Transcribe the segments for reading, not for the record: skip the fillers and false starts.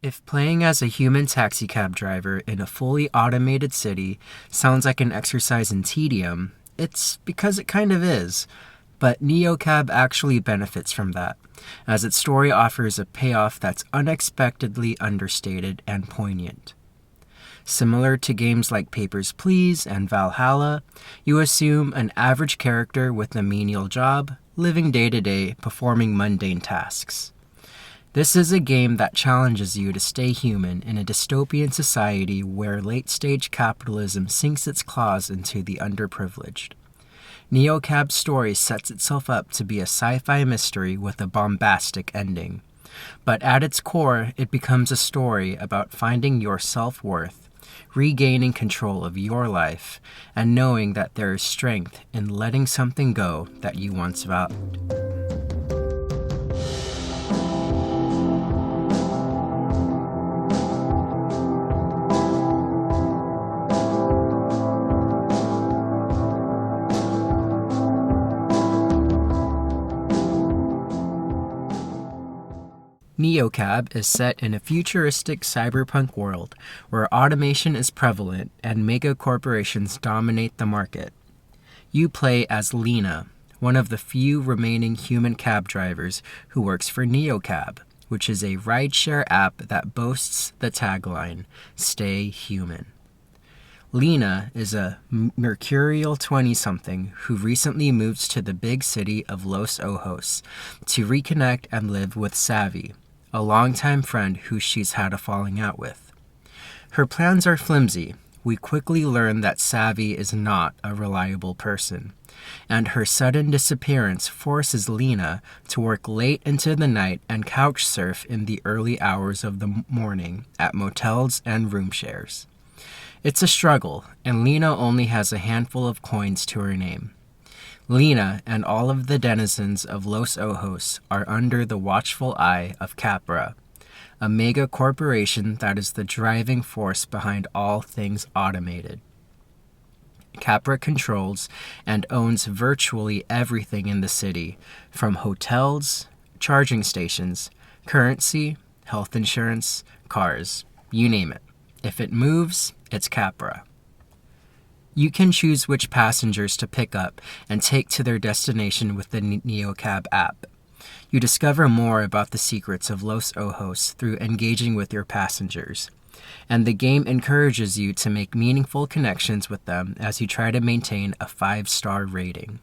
If playing as a human taxicab driver in a fully automated city sounds like an exercise in tedium, it's because it kind of is. But NeoCab actually benefits from that, as its story offers a payoff that's unexpectedly understated and poignant. Similar to games like Papers, Please and Valhalla, you assume an average character with a menial job, living day to day, performing mundane tasks. This is a game that challenges you to stay human in a dystopian society where late-stage capitalism sinks its claws into the underprivileged. NeoCab's story sets itself up to be a sci-fi mystery with a bombastic ending. But at its core, it becomes a story about finding your self-worth, regaining control of your life, and knowing that there is strength in letting something go that you once valued. NeoCab is set in a futuristic cyberpunk world where automation is prevalent and mega corporations dominate the market. You play as Lena, one of the few remaining human cab drivers who works for NeoCab, which is a rideshare app that boasts the tagline, "Stay Human." Lena is a mercurial 20-something who recently moves to the big city of Los Ojos to reconnect and live with Savvy, a longtime friend who she's had a falling out with. Her plans are flimsy. We quickly learn that Savvy is not a reliable person, and her sudden disappearance forces Lena to work late into the night and couch surf in the early hours of the morning at motels and room shares. It's a struggle, and Lena only has a handful of coins to her name. Lena and all of the denizens of Los Ojos are under the watchful eye of Capra, a mega corporation that is the driving force behind all things automated. Capra controls and owns virtually everything in the city, from hotels, charging stations, currency, health insurance, cars, you name it. If it moves, it's Capra. You can choose which passengers to pick up and take to their destination with the NeoCab app. You discover more about the secrets of Los Ojos through engaging with your passengers, and the game encourages you to make meaningful connections with them as you try to maintain a 5-star rating.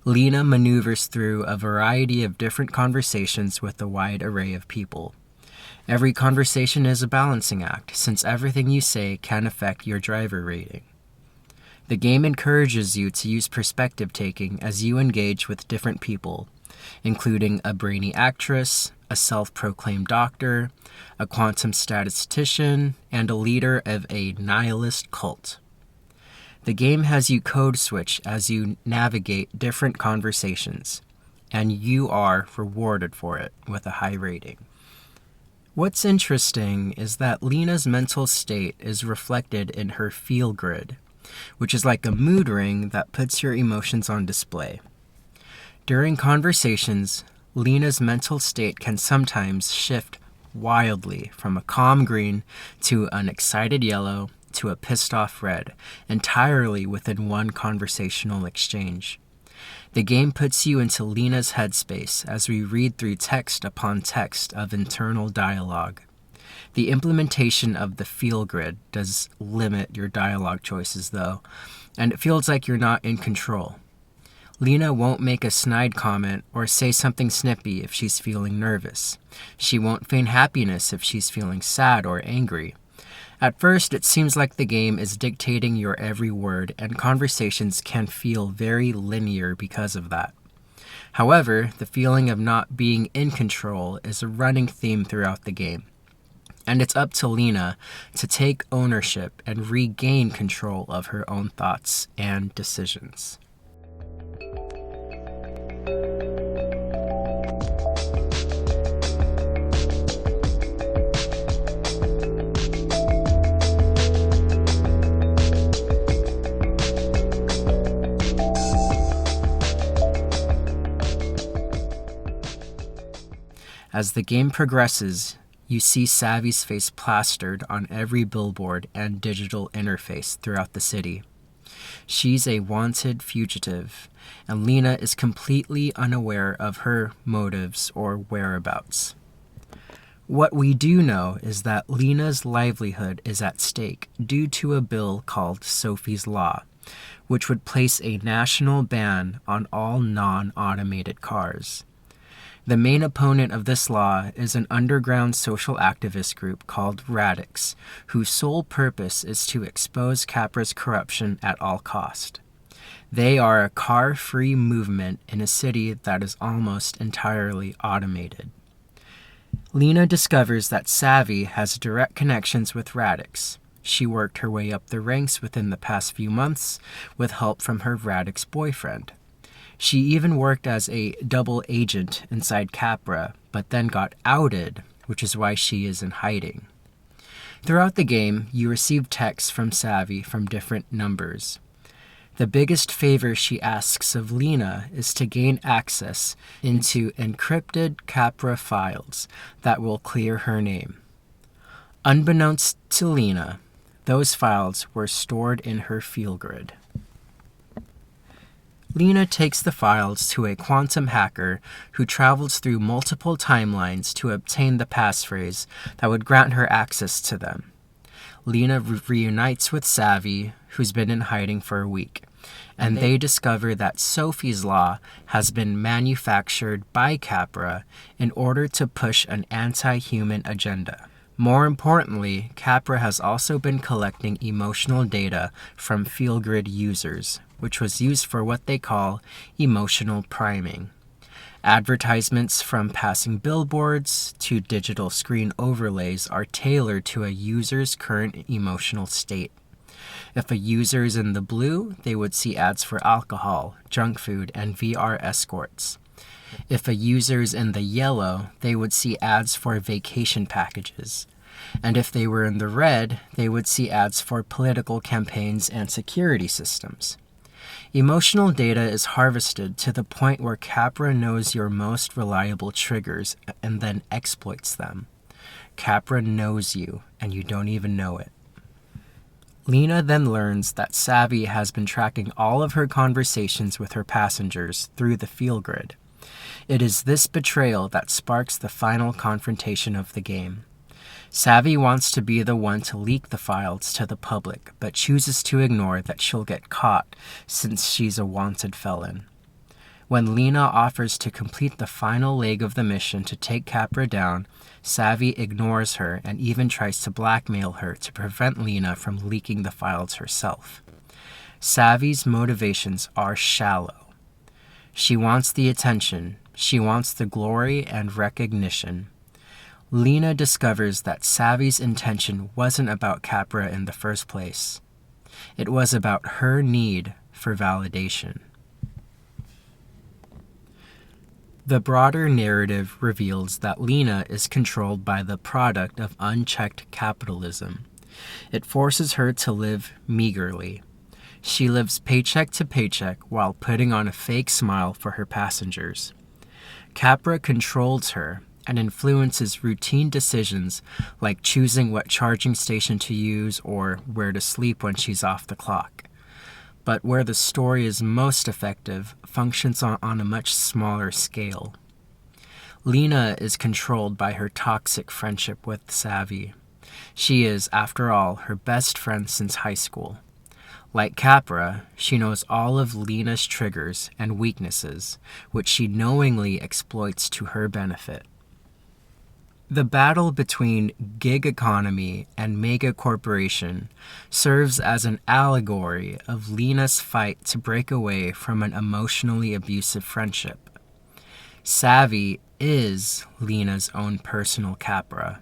Lena maneuvers through a variety of different conversations with a wide array of people. Every conversation is a balancing act, since everything you say can affect your driver rating. The game encourages you to use perspective taking as you engage with different people, including a brainy actress, a self-proclaimed doctor, a quantum statistician, and a leader of a nihilist cult. The game has you code switch as you navigate different conversations, and you are rewarded for it with a high rating. What's interesting is that Lena's mental state is reflected in her feel grid, which is like a mood ring that puts your emotions on display. During conversations, Lena's mental state can sometimes shift wildly from a calm green to an excited yellow to a pissed off red, entirely within one conversational exchange. The game puts you into Lena's headspace as we read through text upon text of internal dialogue. The implementation of the feel grid does limit your dialogue choices, though, and it feels like you're not in control. Lena won't make a snide comment or say something snippy if she's feeling nervous. She won't feign happiness if she's feeling sad or angry. At first, it seems like the game is dictating your every word, and conversations can feel very linear because of that. However, the feeling of not being in control is a running theme throughout the game. And it's up to Lena to take ownership and regain control of her own thoughts and decisions. As the game progresses, you see Savvy's face plastered on every billboard and digital interface throughout the city. She's a wanted fugitive, and Lena is completely unaware of her motives or whereabouts. What we do know is that Lena's livelihood is at stake due to a bill called Sophie's Law, which would place a national ban on all non-automated cars. The main opponent of this law is an underground social activist group called Radix, whose sole purpose is to expose Capra's corruption at all cost. They are a car-free movement in a city that is almost entirely automated. Lena discovers that Savvy has direct connections with Radix. She worked her way up the ranks within the past few months with help from her Radix boyfriend. She even worked as a double agent inside Capra, but then got outed, which is why she is in hiding. Throughout the game, you receive texts from Savvy from different numbers. The biggest favor she asks of Lena is to gain access into encrypted Capra files that will clear her name. Unbeknownst to Lena, those files were stored in her Feelgrid. Lena takes the files to a quantum hacker who travels through multiple timelines to obtain the passphrase that would grant her access to them. Lena reunites with Savvy, who's been in hiding for a week, and they discover that Sophie's Law has been manufactured by Capra in order to push an anti-human agenda. More importantly, Capra has also been collecting emotional data from Feelgrid users, which was used for what they call emotional priming. Advertisements from passing billboards to digital screen overlays are tailored to a user's current emotional state. If a user is in the blue, they would see ads for alcohol, junk food, and VR escorts. If a user is in the yellow, they would see ads for vacation packages. And if they were in the red, they would see ads for political campaigns and security systems. Emotional data is harvested to the point where Capra knows your most reliable triggers and then exploits them. Capra knows you, and you don't even know it. Lena then learns that Savvy has been tracking all of her conversations with her passengers through the Feelgrid. It is this betrayal that sparks the final confrontation of the game. Savvy wants to be the one to leak the files to the public, but chooses to ignore that she'll get caught since she's a wanted felon. When Lena offers to complete the final leg of the mission to take Capra down, Savvy ignores her and even tries to blackmail her to prevent Lena from leaking the files herself. Savvy's motivations are shallow. She wants the attention, she wants the glory and recognition. Lena discovers that Savvy's intention wasn't about Capra in the first place. It was about her need for validation. The broader narrative reveals that Lena is controlled by the product of unchecked capitalism. It forces her to live meagerly. She lives paycheck to paycheck while putting on a fake smile for her passengers. Capra controls her and influences routine decisions like choosing what charging station to use or where to sleep when she's off the clock. But where the story is most effective functions on a much smaller scale. Lena is controlled by her toxic friendship with Savvy. She is, after all, her best friend since high school. Like Capra, she knows all of Lena's triggers and weaknesses, which she knowingly exploits to her benefit. The battle between gig economy and mega corporation serves as an allegory of Lena's fight to break away from an emotionally abusive friendship. Savvy is Lena's own personal Capra.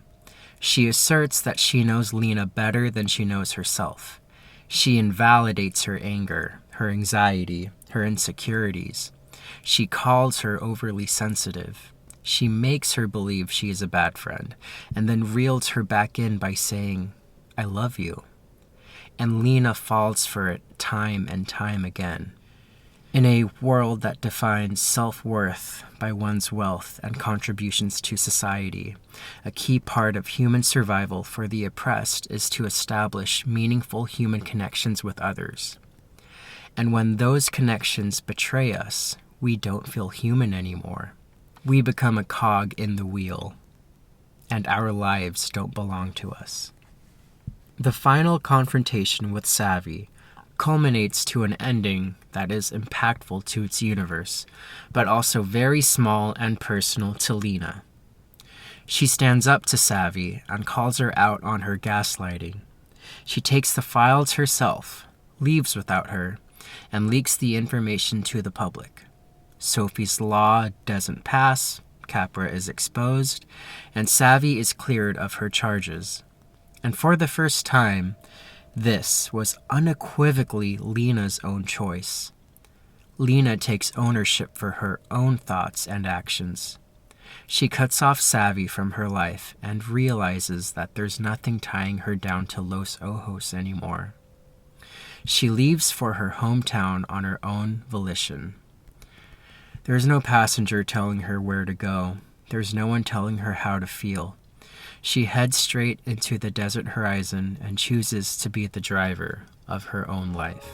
She asserts that she knows Lena better than she knows herself. She invalidates her anger, her anxiety, her insecurities. She calls her overly sensitive. She makes her believe she is a bad friend, and then reels her back in by saying, "I love you." And Lena falls for it time and time again. In a world that defines self-worth by one's wealth and contributions to society, a key part of human survival for the oppressed is to establish meaningful human connections with others. And when those connections betray us, we don't feel human anymore. We become a cog in the wheel, and our lives don't belong to us. The final confrontation with Savvy culminates to an ending that is impactful to its universe, but also very small and personal to Lena. She stands up to Savvy and calls her out on her gaslighting. She takes the files herself, leaves without her, and leaks the information to the public. Sophie's law doesn't pass, Capra is exposed, and Savvy is cleared of her charges. And for the first time, this was unequivocally Lena's own choice. Lena takes ownership for her own thoughts and actions. She cuts off Savvy from her life and realizes that there's nothing tying her down to Los Ojos anymore. She leaves for her hometown on her own volition. There's no passenger telling her where to go. There's no one telling her how to feel. She heads straight into the desert horizon and chooses to be the driver of her own life.